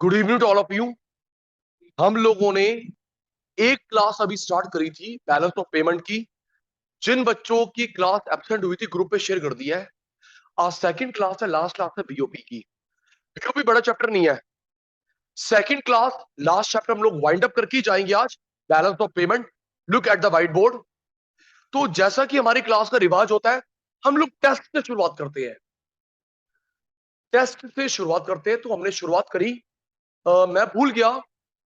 Good evening to all of you. हम लोगों ने एक क्लास अभी स्टार्ट करी थी बैलेंस ऑफ पेमेंट की। जिन बच्चों की क्लास एब्सेंट हुई थी ग्रुप पे शेयर कर दिया है। आज सेकंड क्लास है, लास्ट क्लास है बीओपी की। बीओपी बड़ा चैप्टर नहीं है। सेकंड क्लास लास्ट चैप्टर हम लोग वाइंड अप करके ही जाएंगे आज। Balance of payment, look at the white board. तो जैसा कि हमारी क्लास का रिवाज होता है, हम लोग टेस्ट से शुरुआत करते हैं। टेस्ट से शुरुआत करते हैं तो हमने शुरुआत करी। मैं भूल गया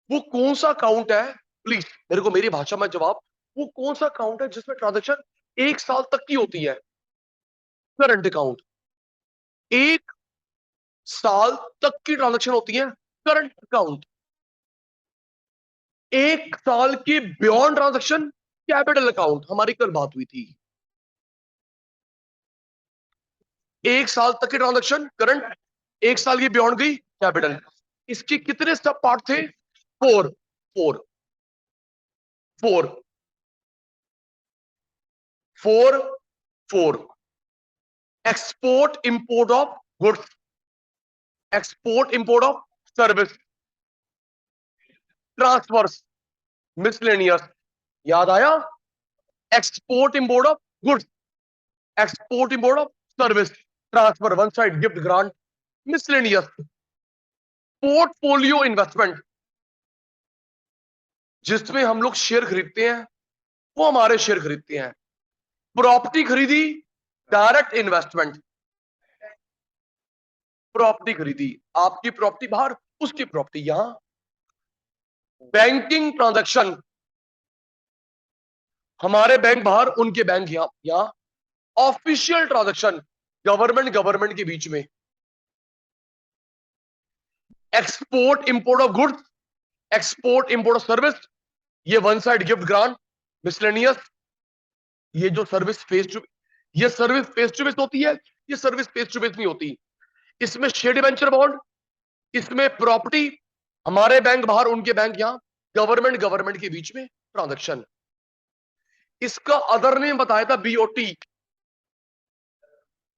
वो कौन सा अकाउंट है। प्लीज मेरे को मेरी भाषा में जवाब। वो कौन सा अकाउंट है जिसमें ट्रांजेक्शन एक साल तक की होती है? Current account. एक साल तक की ट्रांजेक्शन होती है करंट अकाउंट। एक साल के बियॉन्ड ट्रांजेक्शन कैपिटल अकाउंट। हमारी कल बात हुई थी। एक साल तक की ट्रांजेक्शन करंट, एक साल की बियॉन्ड गई कैपिटल। इसके कितने सब पार्ट थे? Four. Four. Four. Four. Four. Export import of goods, export import of service, transfers, miscellaneous. याद आया? Export import of goods, export import of service, transfer, one side gift grant, miscellaneous. Portfolio investment, जिसमें हम लोग share खरीदते हैं, वो हमारे share खरीदते हैं। प्रॉपर्टी खरीदी, डायरेक्ट इन्वेस्टमेंट। प्रॉपर्टी खरीदी, आपकी प्रॉपर्टी बाहर, उसकी प्रॉपर्टी यहां। बैंकिंग ट्रांजैक्शन, हमारे बैंक बाहर, उनके बैंक यहां। ऑफिशियल ट्रांजैक्शन, गवर्नमेंट गवर्नमेंट के बीच में। Export import of goods, export import of service, ये one side gift grant, miscellaneous. ये जो सर्विस फेस टू, ये सर्विस फेस टू फेस होती है, ये सर्विस फेस टू फेस नहीं होती। इसमें शेयर डिबेंचर बॉन्ड, इसमें प्रॉपर्टी, हमारे बैंक बाहर, उनके बैंक यहां, गवर्नमेंट गवर्नमेंट के बीच में ट्रांजैक्शन। इसका अदर नेम बताया था BOT.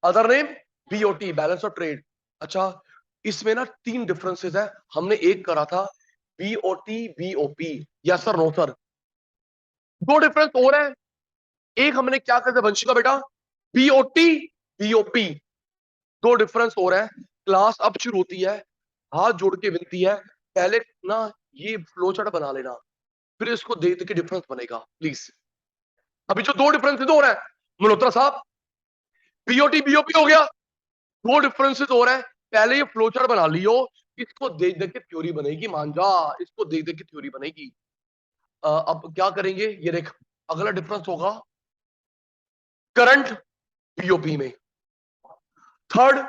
Other name BOT, balance of trade. अच्छा, इसमें ना तीन डिफरेंसेस है। हमने एक करा था BOT BOP. Yes sir, no sir. दो डिफरेंस और है। एक हमने क्या कहते हैं वंशिका बेटा, बीओटी बीओपी। दो डिफरेंस और है। क्लास अब शुरू होती है, हाथ जोड़ के विनती है, पहले ना ये फ्लो चार्ट बना लेना, फिर इसको देख देख के डिफरेंस बनेगा प्लीज। अभी जो दो डिफरेंसेस और है मल्होत्रा साहब, बीओटी बीओपी हो गया, दो डिफरेंसेस और है। पहले ये फ्लो चार्ट बना लियो, इसको देख देख के थ्योरी बनेगी। मान जा, इसको देख देख के थ्योरी बनेगी। अब क्या करेंगे ये देख। अगला डिफरेंस होगा करंट बीओपी में। Third,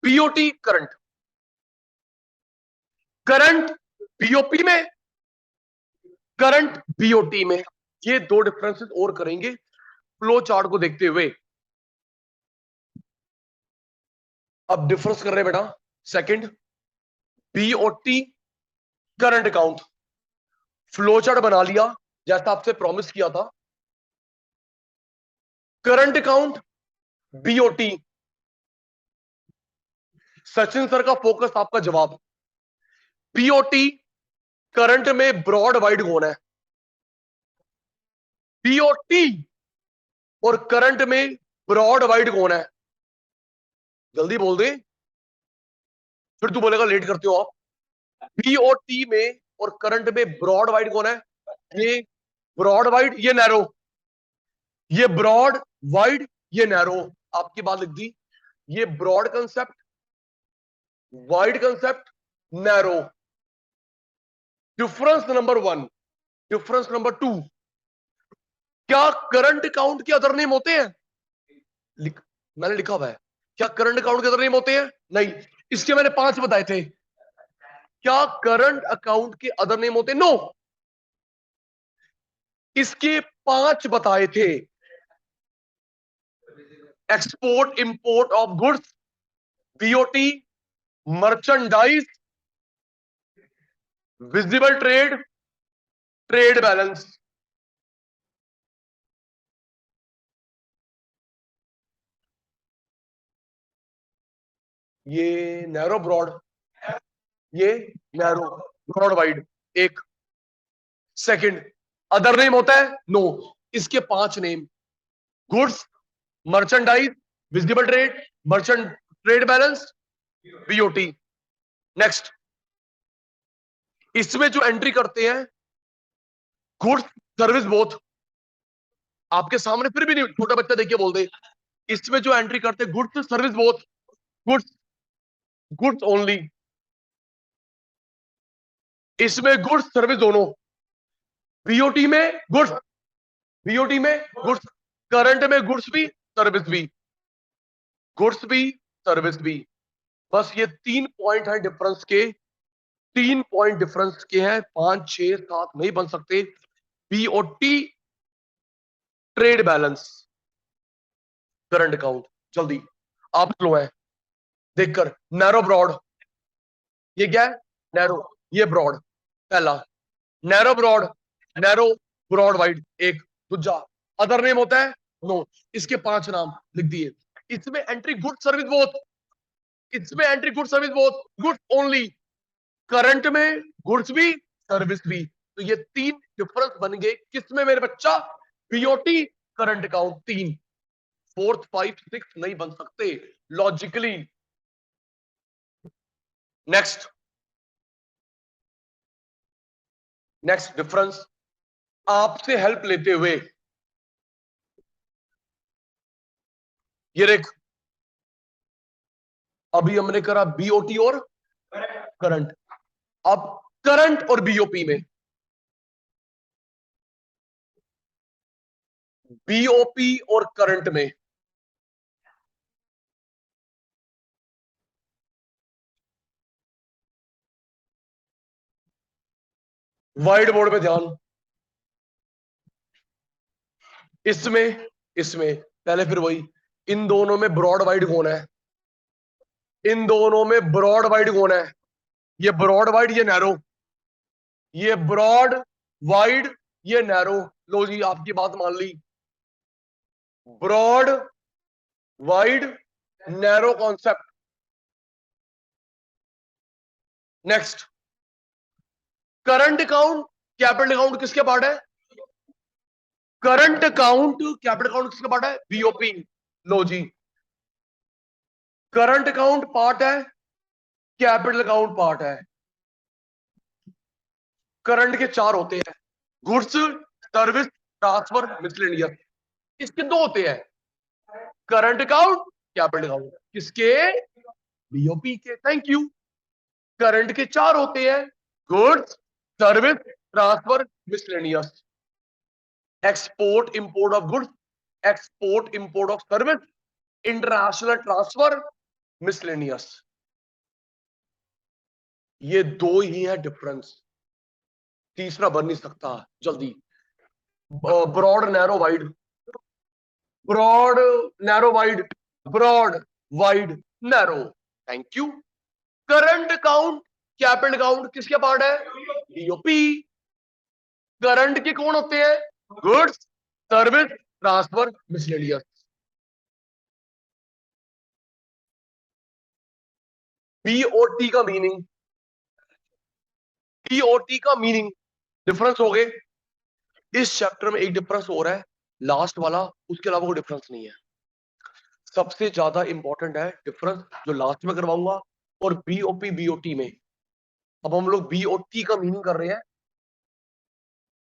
BOT current. Current BOP में, करंट बीओटी में। ये दो डिफरेंसेस और करेंगे फ्लो चार्ट को देखते हुए। अब डिफरेंस कर रहे हैं बेटा। Second, BOT current account. Flow chart बना लिया जैसा आपसे प्रॉमिस किया था। Current account BOT. Sachin sir का फोकस, आपका जवाब। बीओटी करंट में ब्रॉड वाइड कौन है? बीओटी और करंट में ब्रॉड वाइड कौन है? जल्दी बोल दे, फिर तू बोलेगा लेट करते हो आप। बीओटी में और करंट में ब्रॉड वाइड कौन है? ये ब्रॉड वाइड, ये नैरो। ये ब्रॉड वाइड, ये नैरो। आपकी बात लिख दी। ये broad concept, wide concept, narrow. Difference number one. Difference number two, क्या करंट अकाउंट के अदर नेम होते हैं? मैंने लिखा हुआ है। क्या करंट अकाउंट के अदर नेम होते हैं? नहीं। इसके मैंने पांच बताए थे। क्या करंट अकाउंट के अदर नेम होते? नो। इसके पांच बताए थे। Export import of goods, BOT, merchandise, visible trade, trade balance. ये नैरो ब्रॉड, ये नैरो, ब्रॉड वाइड। एक सेकंड, अदर नेम होता है? नो। इसके 5 name: goods, merchandise, visible trade, merchant trade balance, BOT. Next, इसमें जो एंट्री करते हैं गुड्स सर्विस बोथ, आपके सामने फिर भी नहीं छोटा बच्चा देखिए बोल दे, इसमें जो एंट्री करते हैं goods service both, goods, goods only. इसमें गुड्स सर्विस दोनों, बीओटी में गुड्स, बीओटी में गुड्स, करंट में गुड्स भी सर्विस भी, गुड्स भी सर्विस भी। बस ये 3 पॉइंट है डिफरेंस के, 3 पॉइंट डिफरेंस के हैं, 5 6 7 नहीं बन सकते। BOT, trade balance, current account. जल्दी, आप स्लो है देखकर। नैरो ब्रॉड, ये क्या है? नैरो, ये ब्रॉड। पहला narrow broad, narrow broad wide. एक दूजा, अदर नेम होता है? नो। इसके 5 नाम लिख दिए। इसमें एंट्री गुड सर्विस बोथ, इसमें entry good service both, goods only. Current में गुड्स भी सर्विस भी। तो ये 3 डिफरेंस बन गए किसमें मेरे बच्चा? BOT, current account. 3, 4th 5th 6th नहीं बन सकते लॉजिकली। नेक्स्ट, नेक्स्ट डिफरेंस आपसे हेल्प लेते हुए, ये देख, अभी हमने करा बीओटी और करंट, अब करंट और बीओपी में, बीओपी और करंट में व्हाइट बोर्ड पे ध्यान। इसमें, इसमें पहले फिर वही, इन दोनों में ब्रॉड वाइड कौन है? इन दोनों में ब्रॉड वाइड कौन है? ये ब्रॉड वाइड, ये नैरो, ये ब्रॉड वाइड, ये नैरो। लो जी, आपकी बात मान ली, broad wide narrow concept. Next, current account capital account किसके पार्ट है? करंट अकाउंट कैपिटल अकाउंट किसका पार्ट है? बीओपी। लो जी, करंट अकाउंट पार्ट है, कैपिटल अकाउंट पार्ट है। करंट के 4 होते हैं: गुड्स, सर्विस, ट्रांसफर, मिसलेनियस। इसके 2 होते हैं, करंट अकाउंट, कैपिटल अकाउंट। किसके? बीओपी के। Thank you. करंट के 4 होते हैं: goods, service, transfer, miscellaneous. Export import of goods, export import of service, international transfer, miscellaneous. ये 2 ही है डिफरेंस, तीसरा बन नहीं सकता। जल्दी, broad narrow wide, broad narrow wide, broad wide narrow. Thank you. Current account capital account किसके part है? BOP. Current के कौन होते हैं? Goods, service, transfer, miscellaneous. BOT का मीनिंग, बीओटी का मीनिंग डिफरेंस हो गए। इस चैप्टर में एक डिफरेंस हो रहा है, लास्ट वाला, उसके अलावा कोई डिफरेंस नहीं है। सबसे ज्यादा इंपॉर्टेंट है डिफरेंस जो लास्ट में करवाऊंगा, और बीओपी बीओटी में। अब हम लोग बीओटी का मीनिंग कर रहे हैं,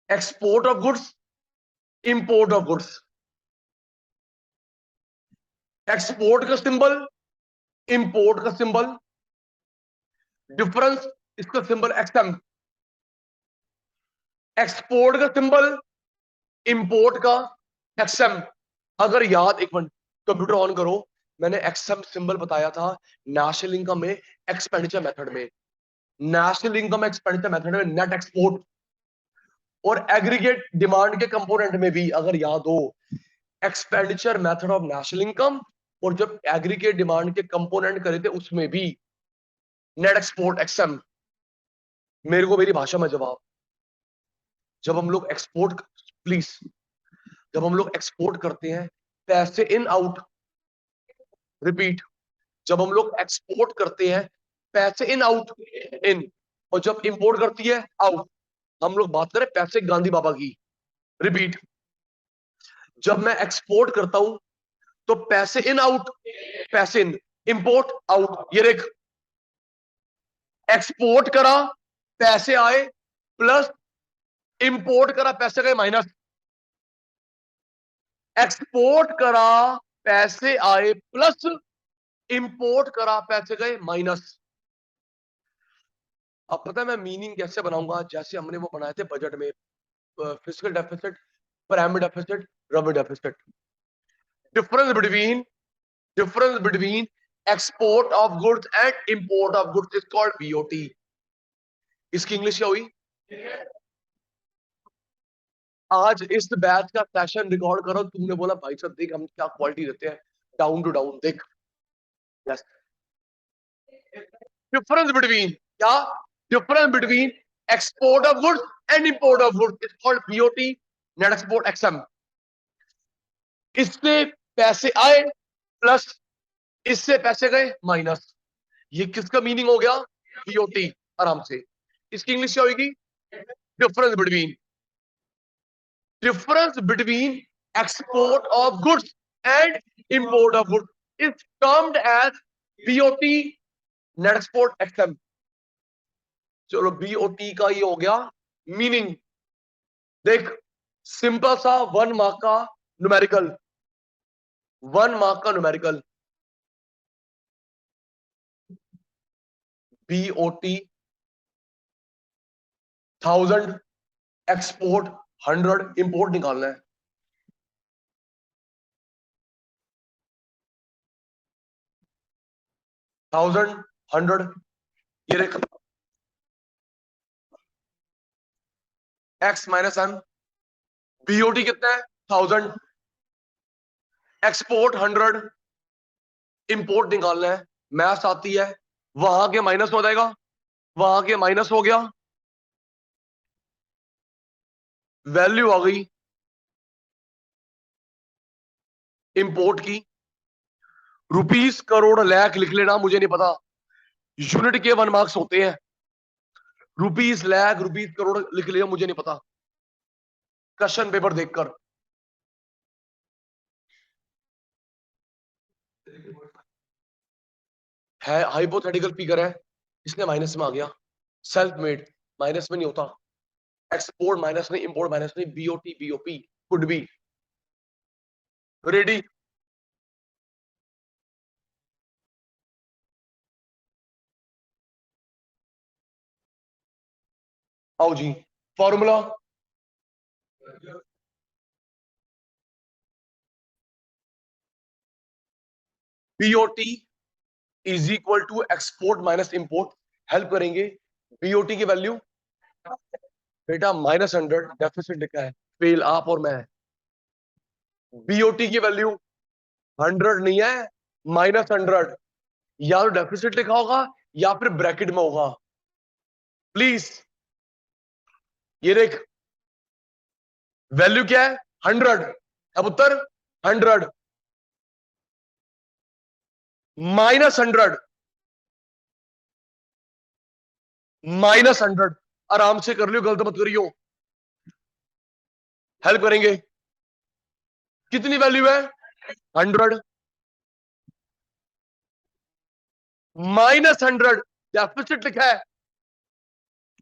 export of goods, import of goods. Export का सिंबल, इंपोर्ट का सिंबल, डिफरेंस, इसका सिंबल एक्सएम। एक्सपोर्ट का सिंबल, इंपोर्ट का एक्सएम। अगर याद, एक मिनट कंप्यूटर ऑन करो, मैंने एक्सएम सिंबल बताया था नेशनल इनकम में, एक्सपेंडिचर मेथड में, नेशनल इनकम एक्सपेंडिचर मेथड में नेट एक्सपोर्ट, और एग्रीगेट डिमांड के कंपोनेंट में भी अगर याद हो, expenditure method of national income, और जब एग्रीगेट डिमांड के कंपोनेंट करे थे उसमें भी नेट एक्सपोर्ट एक्सएम। मेरे को मेरी भाषा में जवाब, जब हम लोग एक्सपोर्ट, प्लीज, जब हम लोग एक्सपोर्ट करते हैं पैसे इन आउट, रिपीट, जब हम लोग एक्सपोर्ट करते हैं पैसे इन आउट इन, और जब इंपोर्ट करती है आउट। हम लोग बात करें पैसे गांधी बाबा की। रिपीट, जब मैं एक्सपोर्ट करता हूं तो पैसे इन आउट, पैसे इन, इंपोर्ट आउट। ये देख, एक्सपोर्ट करा पैसे आए प्लस, इंपोर्ट करा पैसे गए माइनस। एक्सपोर्ट करा पैसे आए प्लस, इंपोर्ट करा पैसे गए माइनस। अब पता है मैं मीनिंग कैसे बनाऊंगा, जैसे हमने वो बनाए थे बजट में, physical deficit, primary deficit, rubber deficit. Difference between export of goods and import of goods is called BOT. इसकी इंग्लिश क्या हुई? आज इस बैच का सेशन रिकॉर्ड करो, तुमने बोला भाई साहब देख हम क्या क्वालिटी देते हैं, डाउन टू डाउन देख। यस, डिफरेंस बिटवीन क्या? Difference between export of goods and import of goods is called BOT, net export XM. इससे पैसे आए प्लस, इससे पैसे गए माइनस। ये किसका मीनिंग हो गया? बीओटी। आराम से इसकी इंग्लिश क्या होगी? Difference between, difference between export of goods and import of goods is termed as BOT, net export XM. चलो बीओटी का ये हो गया मीनिंग। देख, सिंपल सा 1 मार्क का न्यूमेरिकल, 1 मार्क का न्यूमेरिकल। बीओटी 1000, एक्सपोर्ट 100, इंपोर्ट निकालना है। थाउजेंड, 100, ये देख एक्स माइनस एम। बीओटी कितना है? 1000, एक्सपोर्ट 100, इंपोर्ट निकालना है। मैथ्स आती है, वहां के माइनस हो जाएगा, वहां के माइनस हो गया, वैल्यू आ गई इंपोर्ट की। रुपीस करोड़ लाख लिख लेना, मुझे नहीं पता, यूनिट के 1 मार्क्स होते हैं। रुपीस लाख, रुपीस करोड़ लिख लिया, मुझे नहीं पता, क्वेश्चन पेपर देखकर। है हाइपोथेटिकल फिगर है, इसने माइनस में आ गया, सेल्फ मेड, माइनस में नहीं होता। एक्सपोर्ट माइनस नहीं, इंपोर्ट माइनस नहीं, BOT BOP could be. Ready? आओ जी, formula. BOT is equal to export minus import. Help करेंगे, बीओटी की वैल्यू बेटा -100, डेफिसिट लिखा है, फेल आप और मैं। बीओटी की वैल्यू 100 नहीं है, -100। या तो डेफिसिट लिखा होगा या फिर ब्रैकेट में होगा। प्लीज ये देख, वैल्यू क्या है? 100। अब उत्तर 100 -100, -100। आराम से कर लियो, गलत मत करियो। हेल्प करेंगे, कितनी वैल्यू है? 100 -100, डेफिसिट लिखा है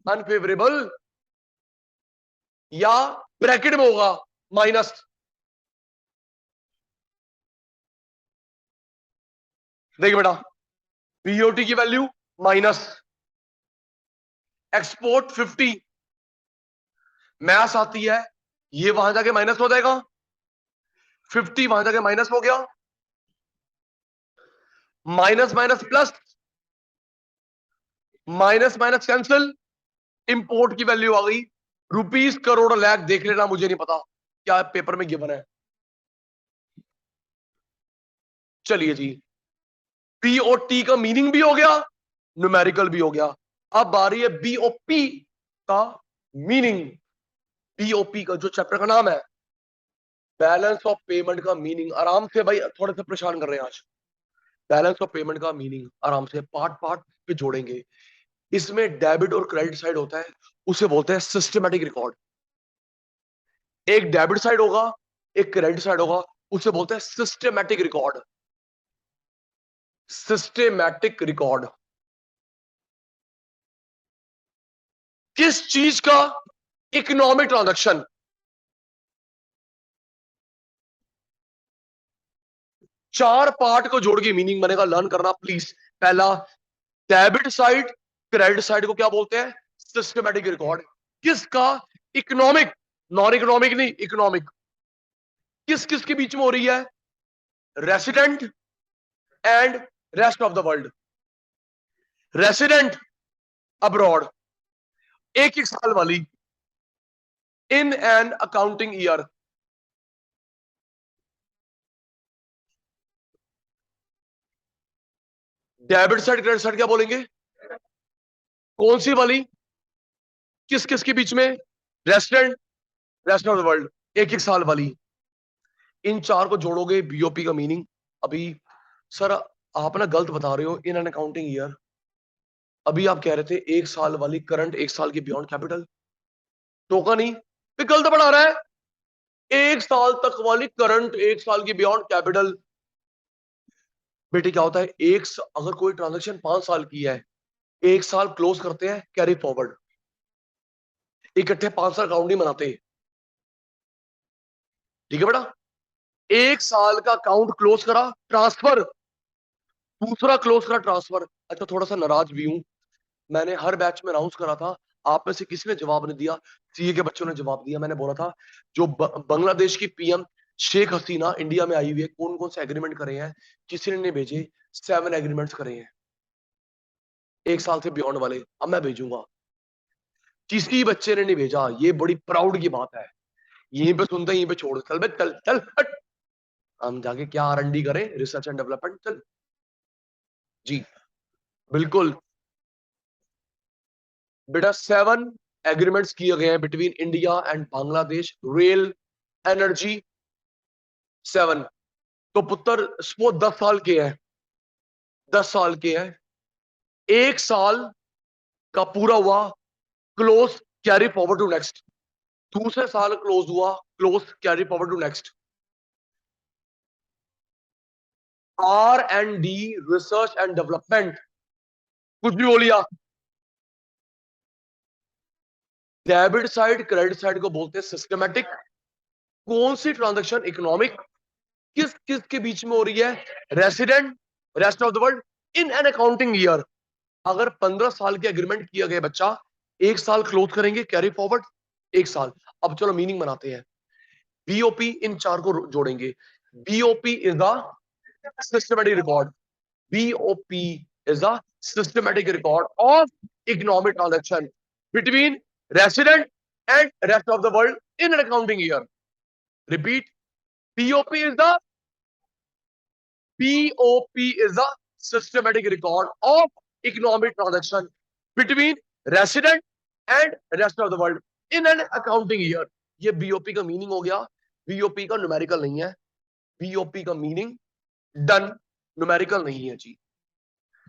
अनफेवरेबल, या ब्रैकेट में होगा माइनस। देखिए बेटा, बीओटी की वैल्यू माइनस, एक्सपोर्ट 50, मैथ्स आती है, ये वहां जाके माइनस हो जाएगा, 50 वहां जाके माइनस हो गया, minus minus plus, minus minus cancel, import की वैल्यू आ गई रुपीस करोड़ लाख। देख लेना, मुझे नहीं पता क्या पेपर में गिवन है। चलिए जी, बीओटी का मीनिंग भी हो गया, न्यूमेरिकल भी हो गया। अब आ रही है बीओपी का मीनिंग। बीओपी का जो चैप्टर का नाम है बैलेंस ऑफ पेमेंट का मीनिंग। आराम से भाई, थोड़े से परेशान कर रहे हैं आज। बैलेंस ऑफ पेमेंट का मीनिंग आराम से पार्ट पार्ट पे जोड़ेंगे। इसमें डेबिट और क्रेडिट साइड होता है, उसे बोलते हैं सिस्टमैटिक रिकॉर्ड। एक डेबिट साइड होगा, एक क्रेडिट साइड होगा, उसे बोलते हैं सिस्टमैटिक रिकॉर्ड। सिस्टमैटिक रिकॉर्ड किस चीज का? Economic transaction. चार पार्ट को जोड़ के मीनिंग बनेगा, लर्न करना प्लीज। पहला, डेबिट साइड, क्रेडिट साइड को क्या बोलते हैं? Systematic record. किसका? इकोनॉमिक, नॉन इकोनॉमिक नहीं, इकोनॉमिक। किस किस के बीच में हो रही है? Resident and rest of the world. Resident abroad, एक एक साल वाली, in an accounting year. Debit side credit side क्या बोलेंगे? कौन सी वाली? किस किस के बीच में? Resident, rest of the world, एक एक साल वाली। इन चार को जोड़ोगे, बीओपी का मीनिंग। अभी सर आप ना गलत बता रहे हो, इन एन अकाउंटिंग ईयर। अभी आप कह रहे थे एक साल वाली करंट, एक साल की बियॉन्ड कैपिटल। टोका नहीं, फिर गलत पढ़ा रहा है। एक साल तक वाली करंट, एक साल की बियॉन्ड कैपिटल। बेटे क्या होता है, अगर कोई ट्रांजेक्शन 5 साल की है, एक साल क्लोज करते हैं कैरी फॉरवर्ड, इकट्ठे 5 साल अकाउंट नहीं बनाते। ठीक है बेटा, एक साल का अकाउंट क्लोज करा, ट्रांसफर, दूसरा क्लोज करा, ट्रांसफर। अच्छा थोड़ा सा नाराज भी हूं, मैंने हर बैच में अनाउंस करा था, आप में से किसी ने जवाब नहीं दिया। सीए के बच्चों ने जवाब दिया। मैंने बोला था जो बांग्लादेश की पीएम शेख हसीना इंडिया में आई हुई है, कौन कौन से एग्रीमेंट करे हैं? किसी ने नहीं भेजे। 7 एग्रीमेंट्स करे हैं, एक साल से बियॉन्ड वाले। अब मैं भेजूंगा, किसी बच्चे ने नहीं भेजा। ये बड़ी प्राउड की बात है। यहीं पे सुनते, यहीं पे छोड़, चल बे चल चल हट। हम जाके क्या आरएनडी करें, रिसर्च एंड डेवलपमेंट। चल जी, बिल्कुल बेटा। 7 एग्रीमेंट्स किए गए हैं between India and Bangladesh, rail, energy, 7। तो पुत्र वो 10 साल के हैं, 10 साल के हैं। एक साल का पूरा हुआ, close, carry forward to next. दूसरे साल क्लोज हुआ, close, carry forward to next. R&D, research and development, कुछ भी बोलिया। डेबिट साइड क्रेडिट साइड को बोलते हैं सिस्टमैटिक। कौन सी ट्रांजैक्शन इकोनॉमिक? किस किस के बीच में हो रही है? Resident, rest of the world, in an accounting year. अगर 15 साल के एग्रीमेंट किया गया बच्चा, एक साल क्लोज करेंगे, कैरी फॉरवर्ड, एक साल। अब चलो मीनिंग बनाते हैं। बीओपी, इन चार को जोड़ेंगे। BOP is the systematic record. BOP is the systematic record of economic transaction between resident and rest of the world in an accounting year. Repeat, BOP is the BOP is the systematic record of economic transaction between resident and rest of the world in an accounting year। ये BOP का meaning हो गया। BOP का numerical नहीं है, BOP का meaning done, numerical नहीं है जी।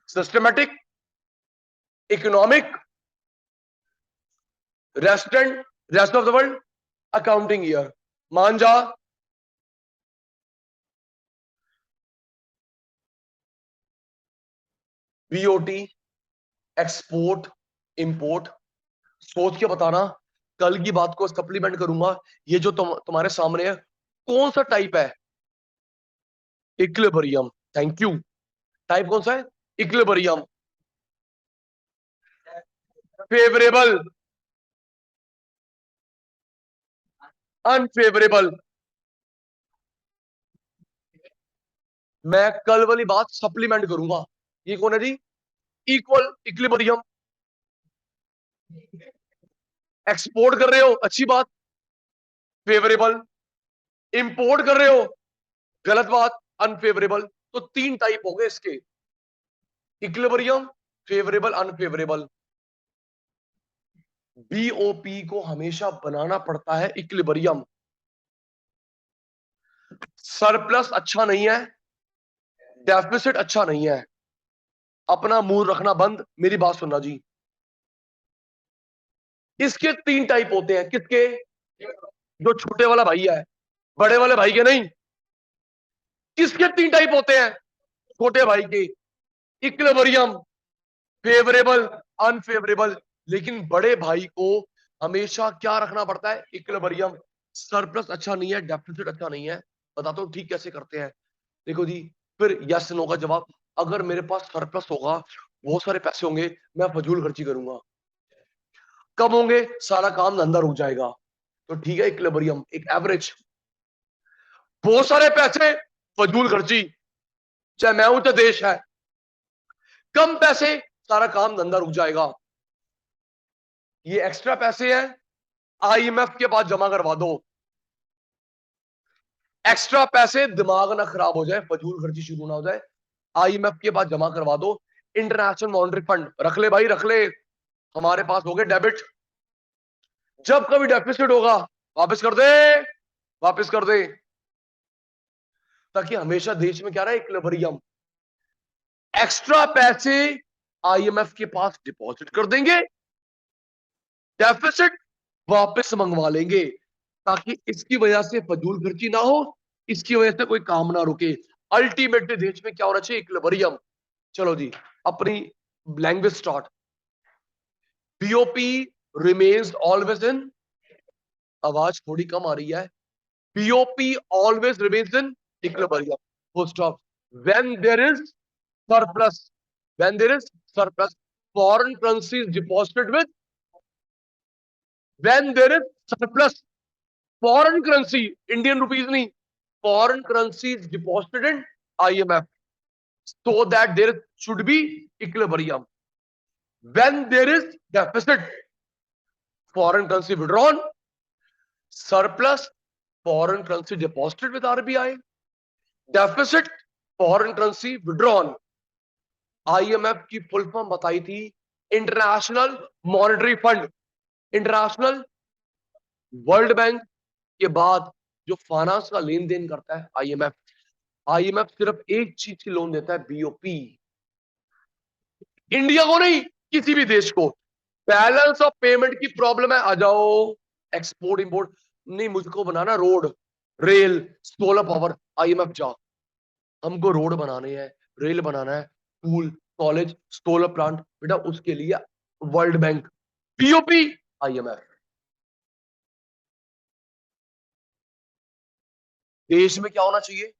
Systematic, economic, resident, rest of the world, accounting year. मान जा। BOT, export, import. सोच के बताना, कल की बात को सप्लीमेंट करूंगा। ये जो तुम्हारे सामने है, कौन सा टाइप है? इक्विलिब्रियम। Thank you. टाइप कौन सा है? इक्विलिब्रियम। Favourable, unfavourable. मैं कल वाली बात सप्लीमेंट करूंगा। ये कौन है जी? Equal, equilibrium. एक्सपोर्ट कर रहे हो, अच्छी बात, फेवरेबल। इंपोर्ट कर रहे हो, गलत बात, अनफेवरेबल। तो 3 टाइप हो गए इसके, इक्विलिब्रियम, फेवरेबल, अनफेवरेबल। बीओपी को हमेशा बनाना पड़ता है इक्विलिब्रियम। सरप्लस अच्छा नहीं है, डेफिसिट अच्छा नहीं है। अपना मुंह रखना बंद, मेरी बात सुनना जी। इसके तीन टाइप होते हैं। किसके? जो छोटे वाला भाई है, बड़े वाले भाई के नहीं। किसके तीन टाइप होते हैं? छोटे भाई के। Equilibrium, favourable, unfavourable. लेकिन बड़े भाई को हमेशा क्या रखना पड़ता है? इक्विलिब्रियम। सरप्लस अच्छा नहीं है, डेफिसिट अच्छा नहीं है। बताता हूं ठीक कैसे करते हैं। देखो जी, फिर यस नो का जवाब। अगर मेरे पास सरप्लस होगा, बहुत सारे पैसे होंगे, मैं फजूल खर्ची करूंगा। कब होंगे? सारा काम धंधा रुक जाएगा। तो ठीक है, इक्विलिब्रियम, एक एवरेज। बहुत सारे पैसे, फजूल खर्ची, चाहे मैं हूं चाहे देश है। कम पैसे, सारा काम धंधा रुक जाएगा। ये एक्स्ट्रा पैसे हैं, आईएमएफ के पास जमा करवा दो। एक्स्ट्रा पैसे, दिमाग ना खराब हो जाए, फजूल खर्ची शुरू ना हो जाए, आईएमएफ के पास जमा करवा दो। इंटरनेशनल मॉनेटरी फंड रख ले भाई, रख ले। हमारे पास हो गए डेबिट। जब कभी डेफिसिट होगा, वापस कर दे, वापस कर दे। ताकि हमेशा देश में क्या रहे? इक्विलिब्रियम। एक्स्ट्रा पैसे आईएमएफ के पास डिपॉजिट कर देंगे, डेफिसिट वापस मंगवा लेंगे। ताकि इसकी वजह से फजूल खर्ची ना हो, इसकी वजह से कोई काम ना रुके। अल्टीमेटली देश में क्या होना चाहिए? इक्विलिब्रियम। चलो जी, अपनी language start. BOP remains always in, आवाज थोड़ी कम आ रही है। BOP always remains in equilibrium, full stop. When there is surplus, when there is surplus, foreign currency is deposited with, when there is surplus, foreign currency, Indian rupees nahi, foreign currency is deposited in IMF, so that there should be equilibrium. When there is deficit, foreign currency withdrawn, surplus, foreign currency deposited with RBI, deficit, foreign currency withdrawn. IMF की full form बताई थी, international monetary fund. International, world bank के बाद जो finance का लेन then करता है IMF. IMF सिर्फ एक चीज की लोन देता है, बीओपी। इंडिया को नहीं, किसी भी देश को। बैलेंस ऑफ पेमेंट की प्रॉब्लम है, आ जाओ। एक्सपोर्ट इंपोर्ट नहीं, मुझको बनाना road, rail, solar power, IMF जा। हमको रोड बनाने हैं, रेल बनाना है, स्कूल, कॉलेज, सोलर प्लांट, बेटा उसके लिए वर्ल्ड बैंक, पीओपी, आईएमएफ। देश में क्या होना चाहिए?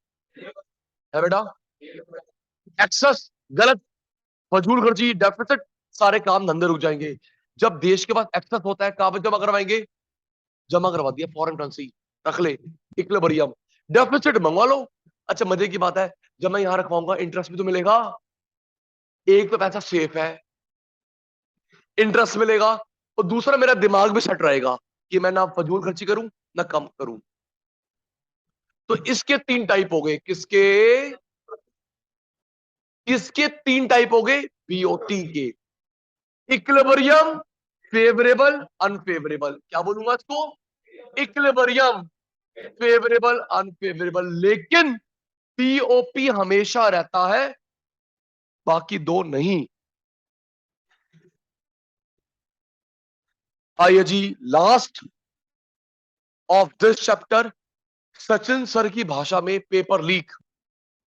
है बेटा, एक्सेस, गलत, फजूल खर्ची, डेफिसिट, सारे काम धंधे रुक जाएंगे। जब देश के पास एक्सेस होता है, कहां पर जमा करवाएंगे? जमा करवा दिया, फॉरेन करेंसी रख ले, इक्विलिब्रियम। डेफिसिट मंगवा लो। अच्छा, मजे की बात है, जब मैं यहां रखवाऊंगा इंटरेस्ट भी तो मिलेगा। एक तो पैसा सेफ है, इंटरेस्ट मिलेगा, और दूसरा मेरा दिमाग भी सेट रहेगा कि मैं ना फजूल खर्ची करूं ना कम करूं। तो इसके तीन टाइप हो गए। किसके? इसके तीन टाइप हो गए बीओटी के। Equilibrium, favourable, unfavourable. क्या बोलूंगा इसको? Equilibrium, favourable, unfavourable. लेकिन पीओपी हमेशा रहता है, बाकी दो नहीं। आइए जी, last of this chapter. Sachin sir की भाषा में पेपर लीक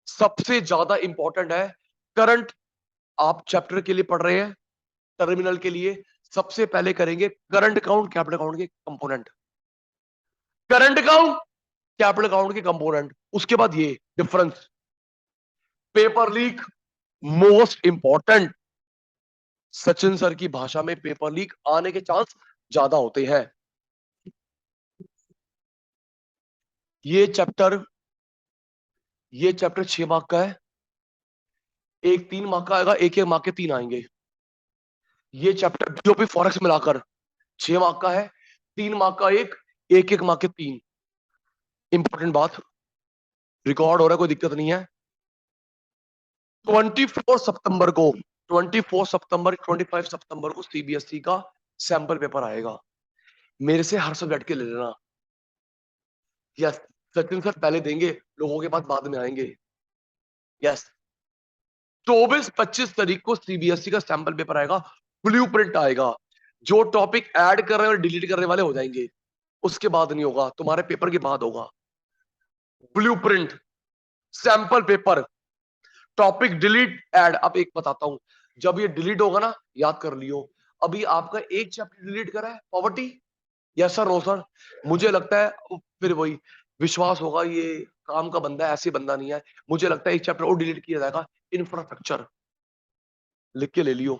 सबसे ज्यादा इंपॉर्टेंट है। करंट आप चैप्टर के लिए पढ़ रहे हैं, टर्मिनल के लिए सबसे पहले करेंगे करंट अकाउंट, कैपिटल अकाउंट के component. Current account, capital account के कंपोनेंट, उसके बाद ये difference. Paper leak most important. Sachin sir की भाषा में पेपर लीक आने के चांस ज्यादा होते हैं। ये चैप्टर 6 मार्क का है, एक 3 मार्क का आएगा, एक मार्क के 3 आएंगे। ये चैप्टर बीओपी फॉरेक्स मिलाकर 6 मार्क का है, 3 मार्क का एक मार्क के 3। इंपॉर्टेंट बात, रिकॉर्ड हो रहा है, कोई दिक्कत नहीं है। 24 सितंबर को, 24 सितंबर, 25 सितंबर को सीबीएसई का सैंपल पेपर आएगा। मेरे से हर सब्जेक्ट के ले लेना। यस, सचिन सर पहले देंगे, लोगों के पास बाद में आएंगे। यस, 24-25 तारीख को सीबीएसई का सैंपल पेपर आएगा, ब्लूप्रिंट आएगा। जो टॉपिक ऐड कर रहे हैं और डिलीट करने वाले हो जाएंगे, उसके बाद नहीं होगा, तुम्हारे पेपर के बाद होगा blueprint, sample paper, topic delete add. अब एक बताता हूं, जब ये डिलीट होगा ना, याद कर लियो, अभी आपका एक चैप्टर डिलीट करा है poverty, yes sir no sir, मुझे लगता है फिर वही विश्वास होगा, ये काम का बंदा है, ऐसे बंदा नहीं है, मुझे लगता है एक चैप्टर और डिलीट किया जाएगा, इंफ्रास्ट्रक्चर, लिख के ले लियो।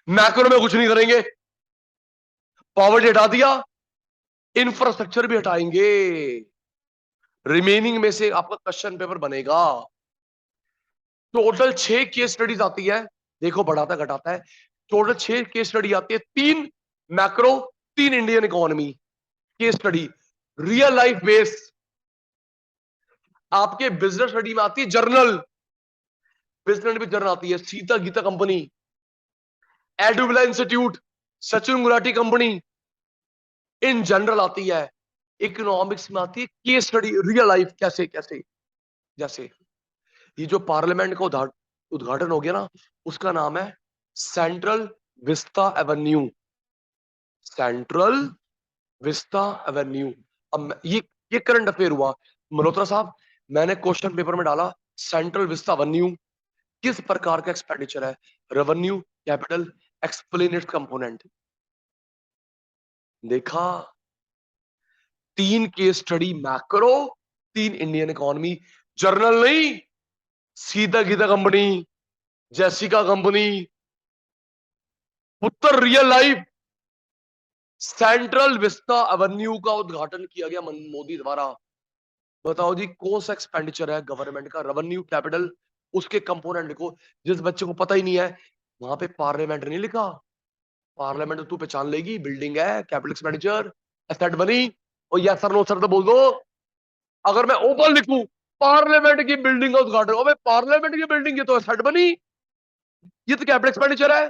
मैक्रो में कुछ नहीं करेंगे, पॉवर्टी हटा दिया, इंफ्रास्ट्रक्चर भी हटाएंगे, रिमेनिंग में से आपका क्वेश्चन पेपर बनेगा। टोटल 6 केस स्टडीज आती है, देखो बढ़ाता घटाता है, टोटल 6 केस स्टडी आती है, 3 macro, 3 Indian economy case study, real life base. आपके बिजनेस स्टडी में आती है जर्नल, बिजनेस भी जर्नल आती है, Sita Gita company, Eduvila institute, Sachin Gulati company, in general आती है। इकोनॉमिक्स में आती है केस स्टडी, रियल लाइफ, कैसे कैसे, जैसे ये जो पार्लियामेंट का उद्घाटन हो गया ना, उसका नाम है central Vista Avenue, central Vista Avenue. अब ये करंट अफेयर हुआ, मल्होत्रा साहब, मैंने क्वेश्चन पेपर में डाला सेंट्रल विस्ता एवेन्यू किस प्रकार का एक्सपेंडिचर है, revenue, capital, explain its component. देखा, 3 case study macro, 3 Indian economy, journal नहीं, सीधा गीता कंपनी, जैसिका कंपनी, उत्तर real life, Central Vista Avenue का उद्घाटन किया गया मोदी द्वारा। बताओ जी, कौन सा एक्सपेंडिचर है गवर्नमेंट का, रेवेन्यू, कैपिटल, उसके कंपोनेंट लिखो। जिस बच्चे को पता ही नहीं है, वहां पे पार्लियामेंट नहीं लिखा, पार्लियामेंट तो तू पहचान लेगी, बिल्डिंग है, कैपिटल एक्सपेंडिचर, एसेट बनी, और यस सर नो सर तो बोल दो। अगर मैं ओपन लिखूं पार्लियामेंट की बिल्डिंग का उद्घाटन, अबे पार्लियामेंट की बिल्डिंग ये तो एसेट बनी, ये तो कैपिटल एक्सपेंडिचर है,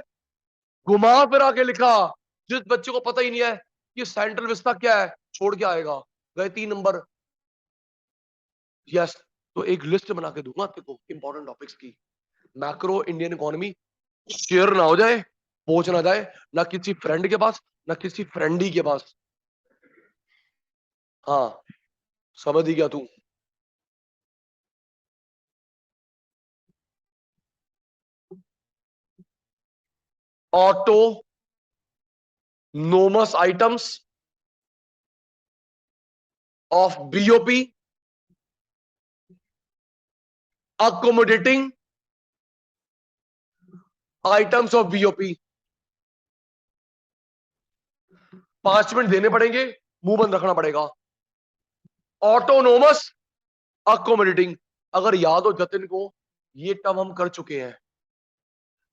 घुमा फिरा के लिखा। जिस बच्चे को पता ही नहीं है कि सेंट्रल विस्ता क्या है, छोड़ के आएगा, गए 3 नंबर। यस, तो एक लिस्ट बना के दूंगा तेको इंपॉर्टेंट टॉपिक्स की, मैक्रो इंडियन इकोनॉमी, शेयर ना हो जाए, पहुंच ना जाए ना किसी फ्रेंड के पास, ना किसी फ्रेंडी के पास। हाँ, समझ ही गया तू। Autonomous items of BOP accommodating items of BOP. 5 minute देने पड़ेंगे, मुंह बंद रखना पड़ेगा। ऑटोनोमस अकोमोडेटिंग, अगर याद हो जतिन को, ये टर्म हम कर चुके हैं,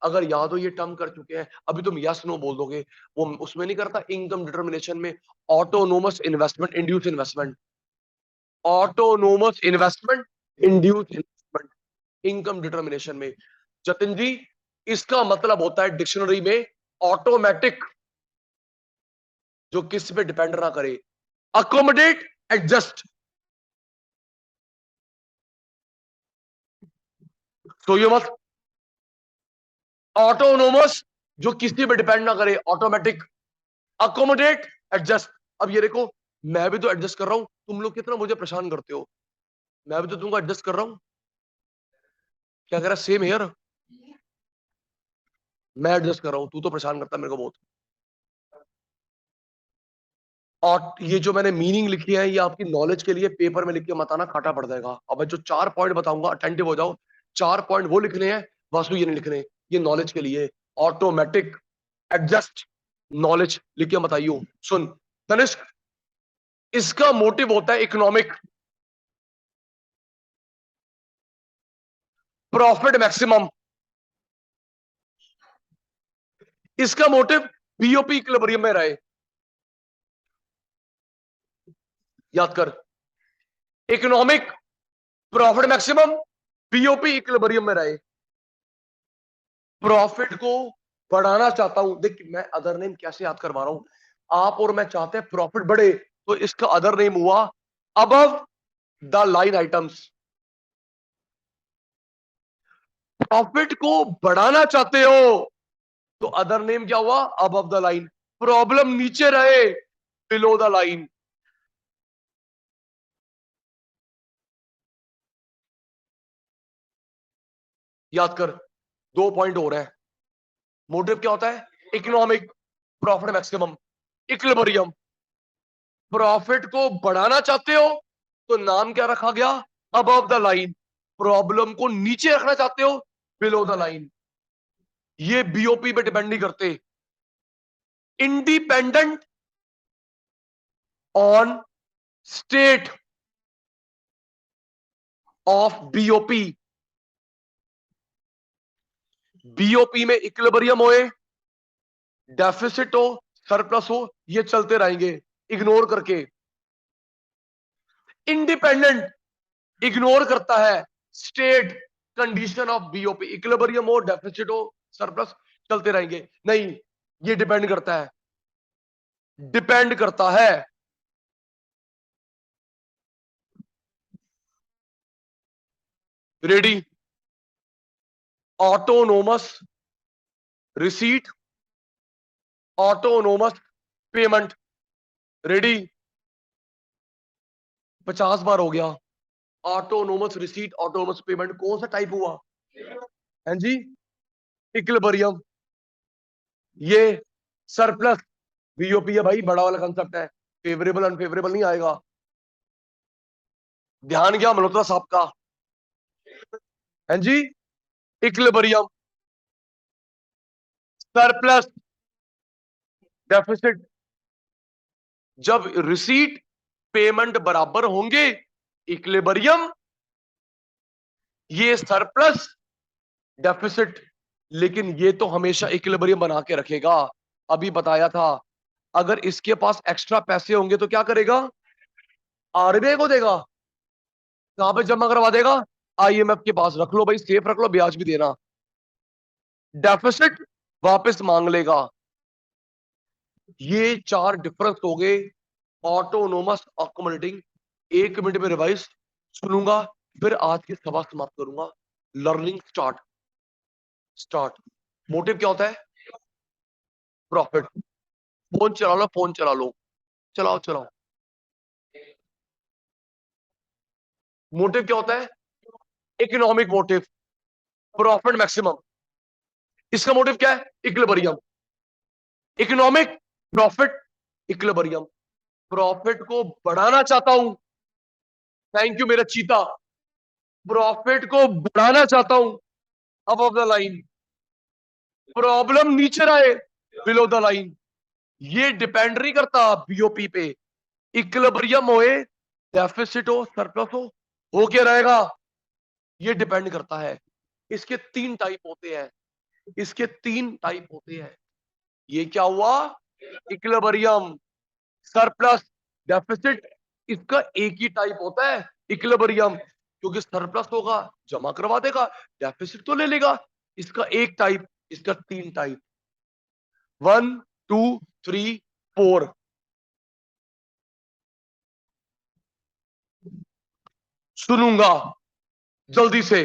अगर याद हो ये टर्म कर चुके हैं, अभी तुम यस नो बोल दोगे, वो उसमें नहीं करता इनकम डिटर्मिनेशन में, autonomous investment induce investment, autonomous investment induce investment, income determination में। जतिन जी, इसका मतलब होता है डिक्शनरी में ऑटोमेटिक, जो किसी पे डिपेंड ना करे, अकोमोडेट, एडजस्ट। सोइए मत, ऑटोनोमस जो किसी पे डिपेंड ना करे, ऑटोमेटिक, अकोमोडेट, एडजस्ट। अब ये देखो, मैं भी तो एडजस्ट कर रहा हूं, तुम लोग कितना मुझे परेशान करते हो, मैं भी तो तुमको एडजस्ट कर रहा हूं, क्या कह रहा है, सेम हेयर, मैं एडजस्ट कर रहा हूं, तू तो परेशान करता है मेरे को बहुत। और ये जो मैंने मीनिंग लिखी है, ये आपकी नॉलेज के लिए, पेपर में लिख के मत आना, काटा पड़ जाएगा। अब जो 4 पॉइंट बताऊंगा, अटेंटिव हो जाओ, 4 पॉइंट वो लिखने हैं, वास्तु ये नहीं लिखने, ये नॉलेज के लिए, ऑटोमेटिक, एडजस्ट, नॉलेज लिख के बताइयो। सुन तनिष्क, इसका मोटिव होता है इकोनॉमिक, प्रॉफिट मैक्सिमम, इसका मोटिव बीओपी इक्विलिब्रियम में रहे। याद कर, economic, profit maximum, BOP equilibrium में रहे। प्रॉफिट को बढ़ाना चाहता हूं, देख मैं अदर नेम कैसे याद करवा रहा हूं, आप और मैं चाहते हैं प्रॉफिट बढ़े, तो इसका अदर नेम हुआ above the line items. Profit को बढ़ाना चाहते हो तो अदर नेम क्या हुआ, अबव द लाइन। प्रॉब्लम नीचे रहे, बिलो द लाइन। याद कर, 2 पॉइंट हो रहे हैं। मोटिव क्या होता है, economic, profit maximum, equilibrium. Profit को बढ़ाना चाहते हो तो नाम क्या रखा गया, अबव द लाइन। प्रॉब्लम को नीचे रखना चाहते हो, बिलो द लाइन। ये बीओपी पे डिपेंड नहीं करते। Independent on state of BOP. BOP में इक्विलिब्रियम होए, डेफिसिट हो, सरप्लस हो, ये चलते रहेंगे इग्नोर करके। इंडिपेंडेंट इग्नोर करता है state condition of BOP, equilibrium हो, डेफिसिट हो, सरप्लस, चलते रहेंगे। नहीं, ये डिपेंड करता है, डिपेंड करता है। Ready, autonomous receipt, autonomous payment. Ready, 50 बार हो गया। ऑटोनोमस रिसीट, ऑटोनोमस पेमेंट, कौन सा टाइप हुआ, हैं जी, इक्विलिब्रियम। ये सरप्लस, बीओपी है भाई, बड़ा वाला कंसेप्ट है। फेवरेबल अनफेवरेबल नहीं आएगा। ध्यान गया मल्होत्रा साहब का, हैं जी। Equilibrium, surplus, deficit. जब रिसीट पेमेंट बराबर होंगे, इक्विलिब्रियम, ये सरप्लस, डेफिसिट। लेकिन ये तो हमेशा इक्विलिब्रियम बना के रखेगा। अभी बताया था, अगर इसके पास एक्स्ट्रा पैसे होंगे तो क्या करेगा, आरबीआई को देगा। कहां पे जमा करवा देगा, आईएमएफ के पास रख लो भाई, सेफ रख लो, ब्याज भी देना। डेफिसिट वापस मांग लेगा। ये 4 डिफरेंस हो गए ऑटोनोमस अकोमोडेटिंग। 1 मिनट में रिवाइज सुनूंगा, फिर आज की सभा समाप्त करूंगा। Learning start, start. मोटिव क्या होता है, प्रॉफिट। फोन चला लो, फोन चला लो, चलाओ चलाओ। मोटिव क्या होता है, इकोनॉमिक मोटिव, प्रॉफिट मैक्सिमम। इसका मोटिव क्या है, equilibrium. Economic, profit, equilibrium. Profit को बढ़ाना चाहता हूं, थैंक यू मेरा चीता। प्रॉफिट को बढ़ाना चाहता हूं, अबव द लाइन। प्रॉब्लम नीचे रहे, बिलो द लाइन। ये डिपेंड नहीं करता बीओपी पे। इक्विलिब्रियम होए, डेफिसिट हो, सरप्लस हो क्या रहेगा, ये डिपेंड करता है। इसके 3 टाइप होते हैं, इसके 3 टाइप होते हैं। ये क्या हुआ, इक्विलिब्रियम, सरप्लस, डेफिसिट। इसका एक ही टाइप होता है, इक्विलिब्रियम। क्योंकि सरप्लस होगा जमा करवा देगा, डेफिसिट तो ले लेगा। इसका एक टाइप, इसका 3 टाइप। 1 2 3 4। सुनूंगा जल्दी से।